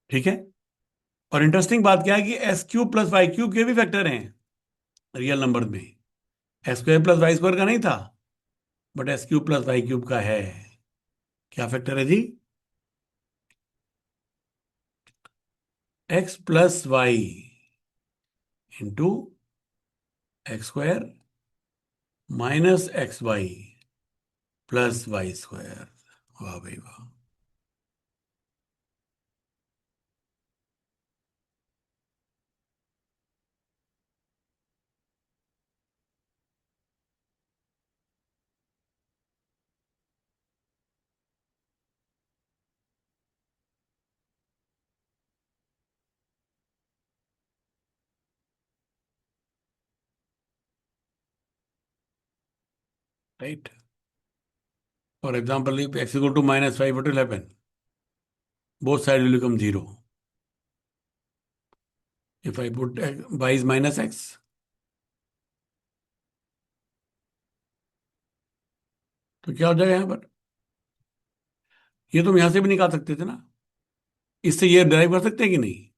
ठीक है। और इंटरेस्टिंग बात क्या है कि x cube plus y cube के भी फैक्टर हैं रियल नंबर में। X square plus y square का नहीं था, but x cube plus y cube का है। क्या फैक्टर है जी? X plus y into x square minus x y plus y square. वाह भाई वाह। Right. For example if x equal to minus 5, what will happen? Both sides will become 0. If I put y is minus x, तो क्या हो जाएगा यहां पर? ये तुम यहां से भी निकाल सकते थे ना, इससे ये डिराइव कर सकते हैं कि नहीं?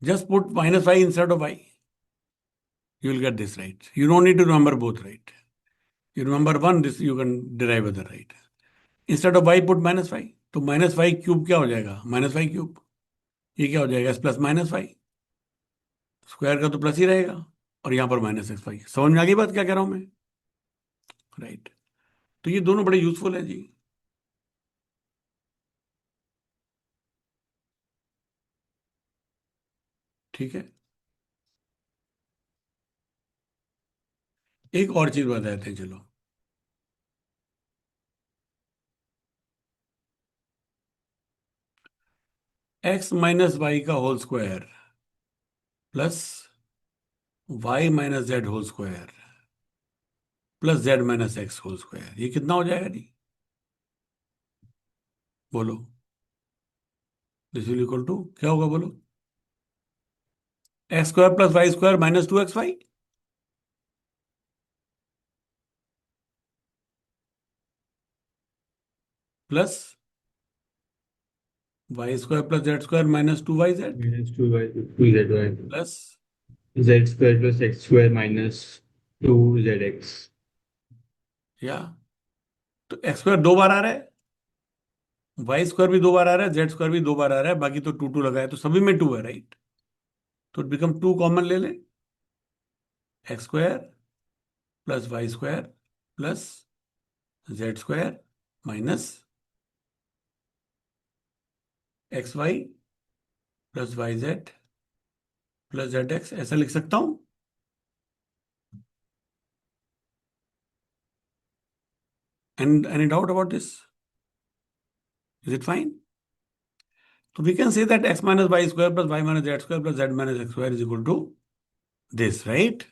Just put minus y instead of y, you will get this right. You don't need to remember both, right? You remember one, this you can derive other, right? Instead of y put minus y, तो माइनस वाई क्यूब क्या हो जाएगा? Minus y cube. ये क्या हो जाएगा? X plus minus y, square का तो प्लस ही रहेगा, और यहां पर माइनस एक्स वाई। समझ में आ गई बात क्या कह रहा हूं मैं? राइट। तो ये दोनों बड़े यूजफुल है जी। ठीक है। एक और चीज बताते हैं चलो। एक्स माइनस वाई का whole square plus y minus z whole square plus z minus x whole square, ये कितना हो जाएगा जी? बोलो। दिस विल इक्वल टू क्या होगा? बोलो। X square plus y square minus 2xy plus y square plus z square minus 2yz minus 2zy plus, z square plus x square minus 2zx. या तो एक्स स्क्वायर दो बार आ रहा है, वाई स्क्वायर भी दो बार आ रहा है, जेड स्क्वायर भी दो बार आ रहा है, बाकी तो टू टू लगा है, तो सभी में टू है, राइट? तो बिकम टू कॉमन ले ले, x square plus y square plus z square minus x y plus y z plus z x, ऐसा लिख सकता हूं? And any doubt about this? Is it fine? तो we can say that x minus y square plus y minus z square plus z minus x square is equal to this, right?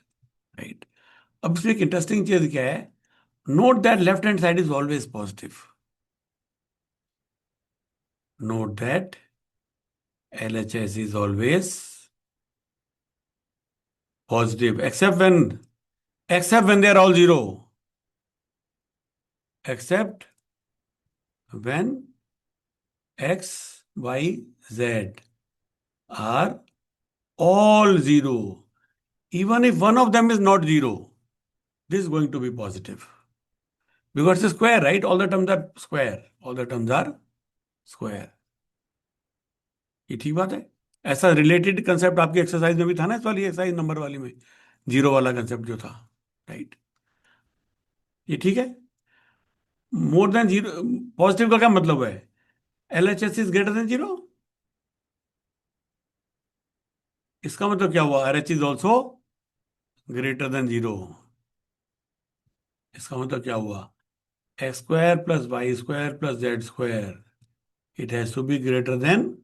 Right. अब इसमें एक इंटरेस्टिंग चीज क्या है, note that left hand side is always positive. Note that LHS is always positive except when they are all zero, except when x, y, z are all zero. Even if one of them is not zero, this is going to be positive. Because it's a square, right? All the terms are square. All the terms are square. ये ठीक बात है। ऐसा रिलेटेड कंसेप्ट आपकी एक्सरसाइज में भी था ना, इस वाली एक्सरसाइज नंबर वाली में, जीरो वाला कंसेप्ट जो था, राइट? ये ठीक है। मोर देन जीरो, पॉजिटिव का क्या मतलब है? LHS is greater than zero. इसका मतलब क्या हुआ? RH is also greater than zero. इसका मतलब क्या हुआ? X square plus y square plus z square, it has to be greater than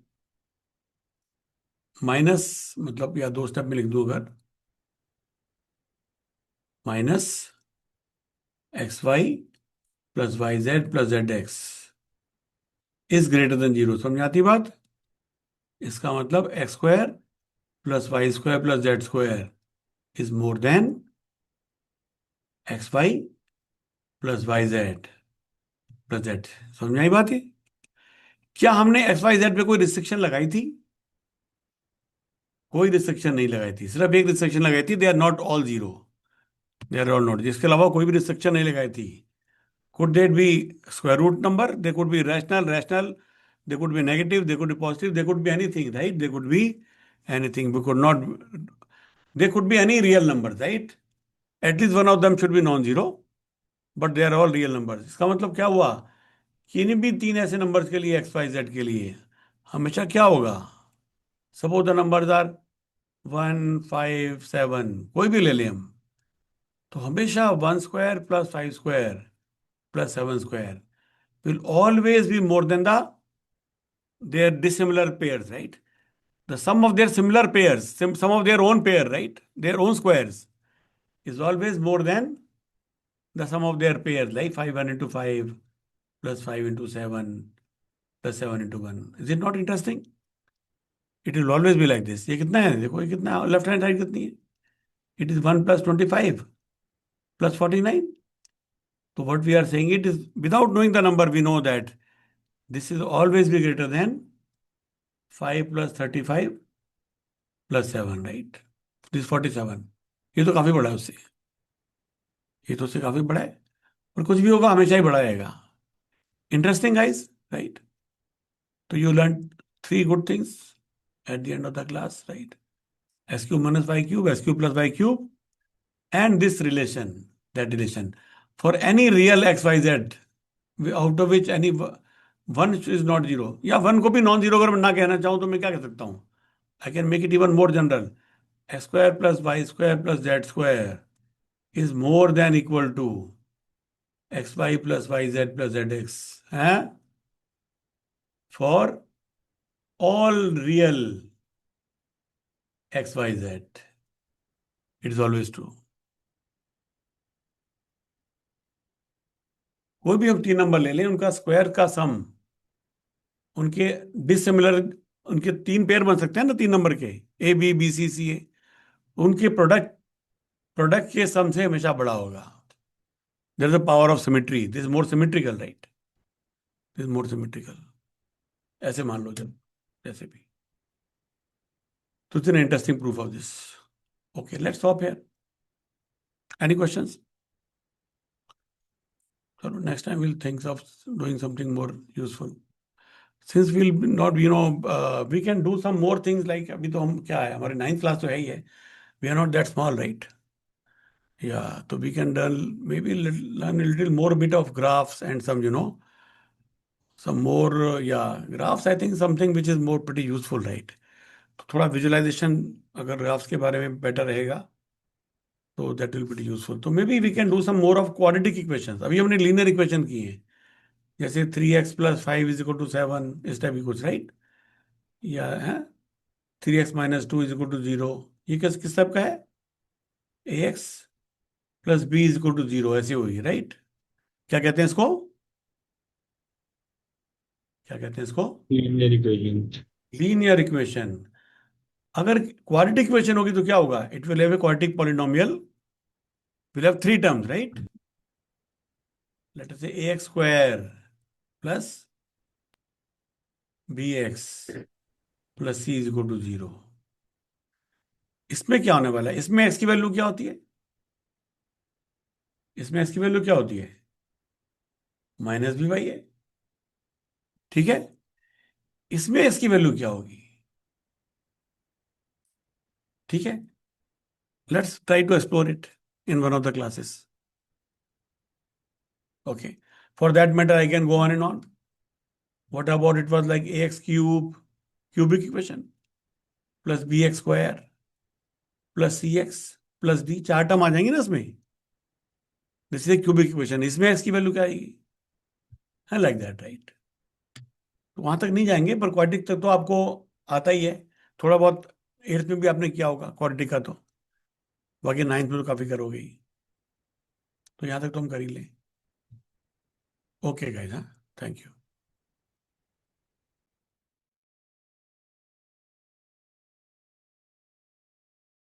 minus, मतलब या दो स्टेप में लिख दूं अगर, minus x y plus y z plus z x is greater than zero. समझ आती बात? इसका मतलब x square plus y square plus z square is more than x y plus y z plus z. समझ में आई बात है? क्या हमने एक्स वाई जेड पे कोई रिस्ट्रिक्शन लगाई थी? कोई रिस्ट्रिक्शन नहीं लगाई थी, सिर्फ एक रिस्ट्रिक्शन लगाई थी, they are not all zero, they are all not. जिसके अलावा कोई भी रिस्ट्रिक्शन नहीं लगाई थी। Could they be square root number? They could be rational. They could be negative. They could be positive. They could be anything, right? They could be anything. We could not. They could be any real number, right? At least one of them should be non-zero, but they are all real numbers. इसका मतलब क्या हुआ? किन्हीं भी तीन ऐसे नंबर्स के लिए एक्स वाई जेड के लिए हमेशा क्या होगा? सपोज द नंबर्स आर 1 5 7, कोई भी ले लें हम, तो हमेशा 1 square plus 5 square plus 7 square will always be more than their dissimilar pairs, right? The sum of their similar pairs, sum of their own pair, right? Their own squares is always more than the sum of their pairs, like 5 1 into 5 plus 5 into 7 plus 7 into 1. Is it not interesting? It will always be like this. ये कितना है? देखो ये कितना, लेफ्ट हैंड साइड कितनी है? It is 1 plus 25 plus 49. So what we are saying, it is without knowing the number, we know that this is always be greater than 5 plus 35 plus 7, right? This 47। ये तो काफी बड़ा है उससे, ये तो उससे काफी बड़ा है, और कुछ भी होगा हमेशा ही बड़ा रहेगा। Interesting guys, right? तो you learn three good things at the end of the class, right? X cube minus y cube, x cube plus y cube, and this relation, that relation for any real x y z out of which any one is not zero, या वन को भी नॉन जीरो अगर मैं ना कहना चाहूं तो मैं क्या कह सकता हूं? I can make it even more general. X square plus y square plus z square is more than equal to xy plus yz plus zx, for all real xyz. It is always true. कोई भी हम तीन नंबर ले लें, उनका स्क्वायर का सम, उनके डिसिमिलर, उनके तीन पेयर बन सकते हैं ना तीन नंबर के, ए बी बी सी सी ए, उनके प्रोडक्ट प्रोडक्ट के सम से हमेशा बड़ा होगा। There is a power of symmetry, this is more symmetrical, right? This is more symmetrical. ऐसे मान लो जब, जैसे भी, तो it's an interesting proof of this. Okay, let's stop here. Any questions? So next time we'll think of doing something more useful. Since we'll not, we can do some more things like, अभी तो हम क्या है, हमारे 9th class तो है ही है. We are not that small, right? Yeah, so we can maybe learn a little more bit of graphs and some, some more, graphs, I think something which is more pretty useful, right? तो थोड़ा visualization अगर graphs के बारे में better रहेगा, तो दैट विल बी यूजफुल। तो maybe we can do some more of quadratic equations. अभी हमने लीनियर इक्वेशन की है, जैसे 3x plus 5 is equal to 7, इस टाइप की कुछ, राइट? या है 3x minus 2 is equal to 0, ये किस टाइप का है? ax plus b is equal to 0, ऐसे होगी, राइट? क्या कहते हैं इसको? क्या कहते हैं इसको? Linear equation. Linear equation. अगर क्वाड्रेटिक इक्वेशन होगी तो क्या होगा? It will have a quadratic polynomial, will have three terms, right? Let us say ax square plus bx plus c is equal to 0। इसमें क्या होने वाला है? इसमें x की वैल्यू क्या होती है? इसमें x की वैल्यू क्या होती है? माइनस बी वाई है, ठीक है? इसमें x की वैल्यू क्या होगी? ठीक है, let's try to explore it in one of the classes. Okay, for that matter I can go on and on. What about it was like ax cube, cubic equation, plus bx square plus cx plus d, चार टर्म आ जाएंगे ना इसमें। दिस इज क्यूबिक इक्वेशन, इसमें x की वैल्यू क्या आएगी? है लाइक दैट, राइट? तो वहां तक नहीं जाएंगे, पर क्वाड्रेटिक तक तो आपको आता ही है, थोड़ा बहुत 8th में भी आपने किया होगा क्वाड्रेटिक का, तो बाकी 9th में तो काफी करोगे ही। तो यहाँ तक तो हम कर ही लें. ओके गाइस, हाँ, थैंक यू.